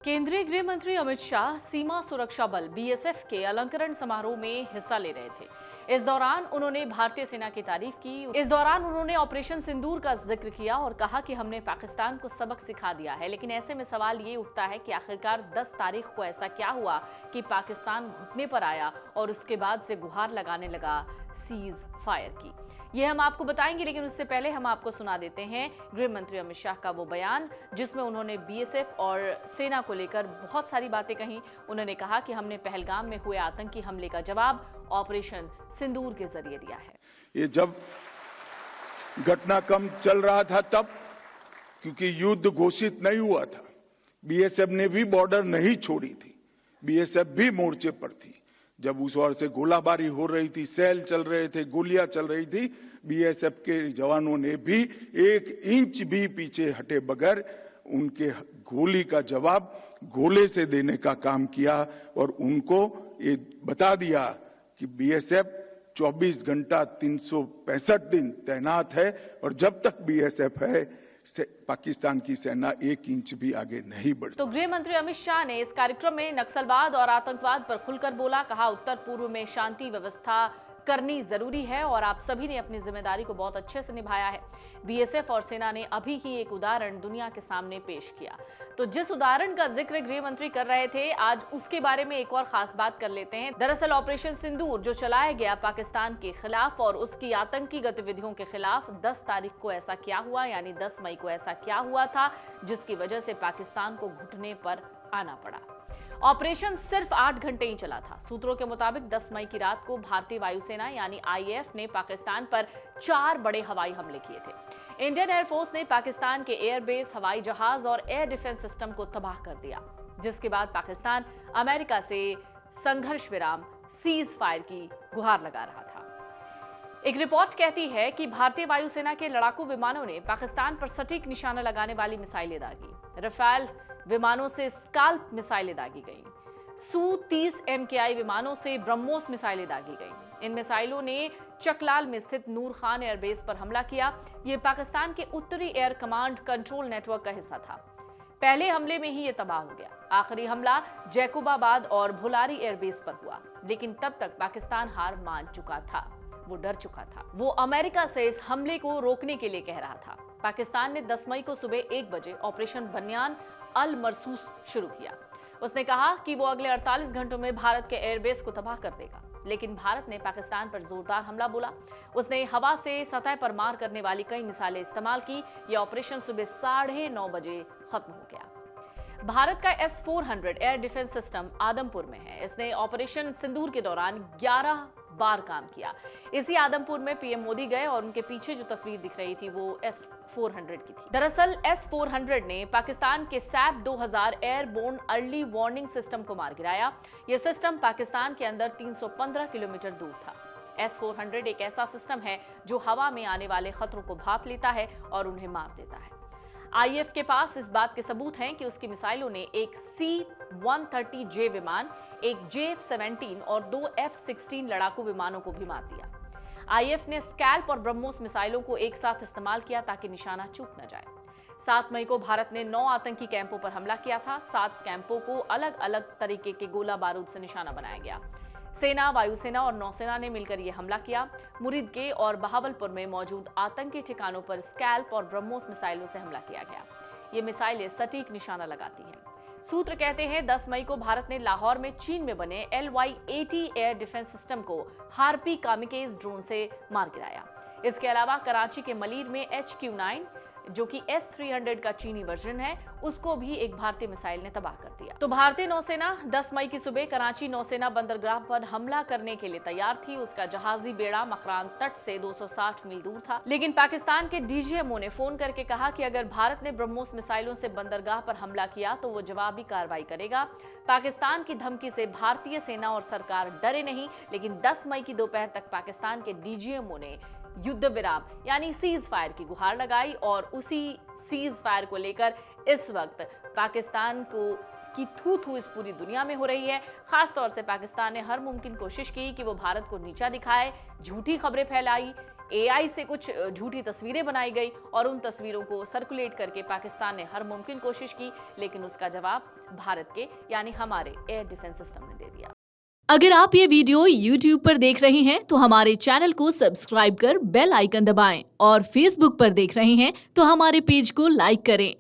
केंद्रीय गृह मंत्री अमित शाह सीमा सुरक्षा बल बीएसएफ के अलंकरण समारोह में हिस्सा ले रहे थे। इस दौरान उन्होंने भारतीय सेना की तारीफ की। इस दौरान उन्होंने ऑपरेशन सिंदूर का जिक्र किया और कहा कि हमने पाकिस्तान को सबक सिखा दिया है। लेकिन ऐसे में सवाल ये उठता है कि आखिरकार 10 तारीख को ऐसा क्या हुआ कि पाकिस्तान घुटने पर आया और उसके बाद से गुहार लगाने लगा सीज फायर की। ये हम आपको बताएंगे, लेकिन उससे पहले हम आपको सुना देते हैं गृह मंत्री अमित शाह का वो बयान जिसमें उन्होंने बीएसएफ और सेना को लेकर बहुत सारी बातें कही। उन्होंने कहा कि हमने पहलगाम में हुए आतंकी हमले का जवाब ऑपरेशन सिंदूर के जरिए दिया है। ये जब घटनाक्रम चल रहा था तब, क्योंकि युद्ध घोषित नहीं हुआ था, बीएसएफ ने भी बॉर्डर नहीं छोड़ी थी, बीएसएफ भी मोर्चे पर थी। जब उस ओर से गोलाबारी हो रही थी, सेल चल रहे थे, गोलियां चल रही थी, बीएसएफ के जवानों ने भी 1 इंच भी पीछे हटे बगैर उनके गोली का जवाब गोले से देने का काम किया और उनको ये बता दिया कि बीएसएफ 24 घंटा 365 दिन तैनात है और जब तक बीएसएफ है पाकिस्तान की सेना 1 इंच भी आगे नहीं बढ़। तो गृह मंत्री अमित शाह ने इस कार्यक्रम में नक्सलवाद और आतंकवाद पर खुलकर बोला। कहा उत्तर पूर्व में शांति व्यवस्था करनी जरूरी है और आप सभी ने अपनी जिम्मेदारी को बहुत अच्छे से निभाया है। बीएसएफ और सेना ने अभी ही एक उदाहरण दुनिया के सामने पेश किया। तो जिस उदाहरण का जिक्र गृह मंत्री कर रहे थे, आज उसके बारे में एक और खास बात कर लेते हैं। दरअसल ऑपरेशन सिंदूर जो चलाया गया पाकिस्तान के खिलाफ और उसकी आतंकी गतिविधियों के खिलाफ, 10 तारीख को ऐसा क्या हुआ, यानी 10 मई को ऐसा क्या हुआ था जिसकी वजह से पाकिस्तान को घुटने पर आना पड़ा। ऑपरेशन सिर्फ 8 घंटे ही चला था। सूत्रों के मुताबिक 10 मई की रात को भारतीय वायुसेना यानी आईएएफ ने पाकिस्तान पर 4 बड़े हवाई हमले किए थे। इंडियन एयरफोर्स ने पाकिस्तान के एयरबेस, हवाई जहाज और एयर डिफेंस सिस्टम को तबाह कर दिया, जिसके बाद पाकिस्तान अमेरिका से संघर्ष विराम सीज फायर की गुहार लगा रहा था। एक रिपोर्ट कहती है कि भारतीय वायुसेना के लड़ाकू विमानों ने पाकिस्तान पर सटीक निशाना लगाने वाली मिसाइलें दागी। रफाल विमानों से स्काल्प मिसाइलें दागी गईं। Su-30 MKI विमानों से ब्रह्मोस मिसाइलें दागी गईं। इन मिसाइलों ने चकलाल में स्थित नूर खान एयरबेस पर हमला किया। ये पाकिस्तान के उत्तरी एयर कमांड कंट्रोल नेटवर्क का हिस्सा था। पहले हमले में ही ये तबाह हो गया। आखिरी हमला जैकोबाबाद और भुलारी एयरबेस पर हुआ, लेकिन तब तक पाकिस्तान हार मान चुका था। वो डर चुका था। वो अमेरिका से इस हमले को रोकने के लिए कह रहा था। पाकिस्तान ने 10 मई को सुबह 1 बजे ऑपरेशन बनियान अल मरसूस शुरू किया। उसने कहा कि वो अगले 48 घंटों में भारत के एयरबेस को तबाह कर देगा, लेकिन भारत ने पाकिस्तान पर जोरदार हमला बोला। उसने हवा से सतह पर मार करने वाली कई मिसाइलें इस्तेमाल की। यह ऑपरेशन सुबह 9:30 बजे खत्म हो गया। भारत का S-400 air defence system Adampur में है। इसने ऑपरेशन सिंदूर के दौरान 11 बार काम किया। इसी आदमपुर में पीएम मोदी गए और उनके पीछे जो तस्वीर दिख रही थी वो S-400 की थी। दरअसल S-400 ने पाकिस्तान के SAP 2000 airborne early warning system को मार गिराया। यह सिस्टम पाकिस्तान के अंदर 315 किलोमीटर दूर था। S-400 एक ऐसा सिस्टम है जो हवा में आने वाले खतरों को भांप लेता है और उन्हें मार देता है। आईएएफ के पास इस बात के सबूत हैं कि उसकी मिसाइलों ने एक C-130J विमान, एक JF-17 और 2 F-16 लड़ाकू विमानों को भी मार दिया। आईएएफ ने स्कैल्प और ब्रह्मोस मिसाइलों को एक साथ इस्तेमाल किया ताकि निशाना चूक न जाए। 7 मई को भारत ने 9 आतंकी कैंपों पर हमला किया था। 7 कैंपों को अलग अलग तरीके के गोला बारूद से निशाना बनाया गया। सेना, वायुसेना और नौसेना ने मिलकर यह हमला किया। मुरीदके और बहावलपुर में मौजूद आतंकी ठिकानों पर स्कैल्प और ब्रह्मोस मिसाइलों से हमला किया गया। ये मिसाइलें सटीक निशाना लगाती हैं। सूत्र कहते हैं 10 मई को भारत ने लाहौर में चीन में बने LY-80 एयर डिफेंस सिस्टम को हार्पी कामिकेज ड्रोन से मार गिराया। इसके अलावा कराची के मलीर में HQ-9 जो कि S-300 का चीनी वर्जन है, उसको भी एक भारतीय मिसाइल ने तबाह कर दिया। तो भारतीय नौसेना 10 मई की सुबह कराची नौसेना बंदरगाह पर हमला करने के लिए तैयार थी। उसका जहाजी बेड़ा मकरान तट से 260 मील दूर था, लेकिन पाकिस्तान के DGMO ने फोन करके कहा कि अगर भारत ने ब्रह्मोस मिसाइलों से बंदरगाह पर हमला किया तो वो जवाबी कार्रवाई करेगा। पाकिस्तान की धमकी से भारतीय सेना और सरकार डरे नहीं, लेकिन 10 मई की दोपहर तक पाकिस्तान के DGMO ने युद्ध विराम यानी सीज फायर की गुहार लगाई और उसी सीज फायर को लेकर इस वक्त पाकिस्तान की थू इस पूरी दुनिया में हो रही है। खास तौर से पाकिस्तान ने हर मुमकिन कोशिश की कि वो भारत को नीचा दिखाए, झूठी खबरें फैलाई, AI से कुछ झूठी तस्वीरें बनाई गई और उन तस्वीरों को सर्कुलेट करके पाकिस्तान ने हर मुमकिन कोशिश की, लेकिन उसका जवाब भारत के यानी हमारे एयर डिफेंस सिस्टम ने दे दिया। अगर आप ये वीडियो YouTube पर देख रहे हैं तो हमारे चैनल को सब्सक्राइब कर बेल आइकन दबाएं और Facebook पर देख रहे हैं तो हमारे पेज को लाइक करें।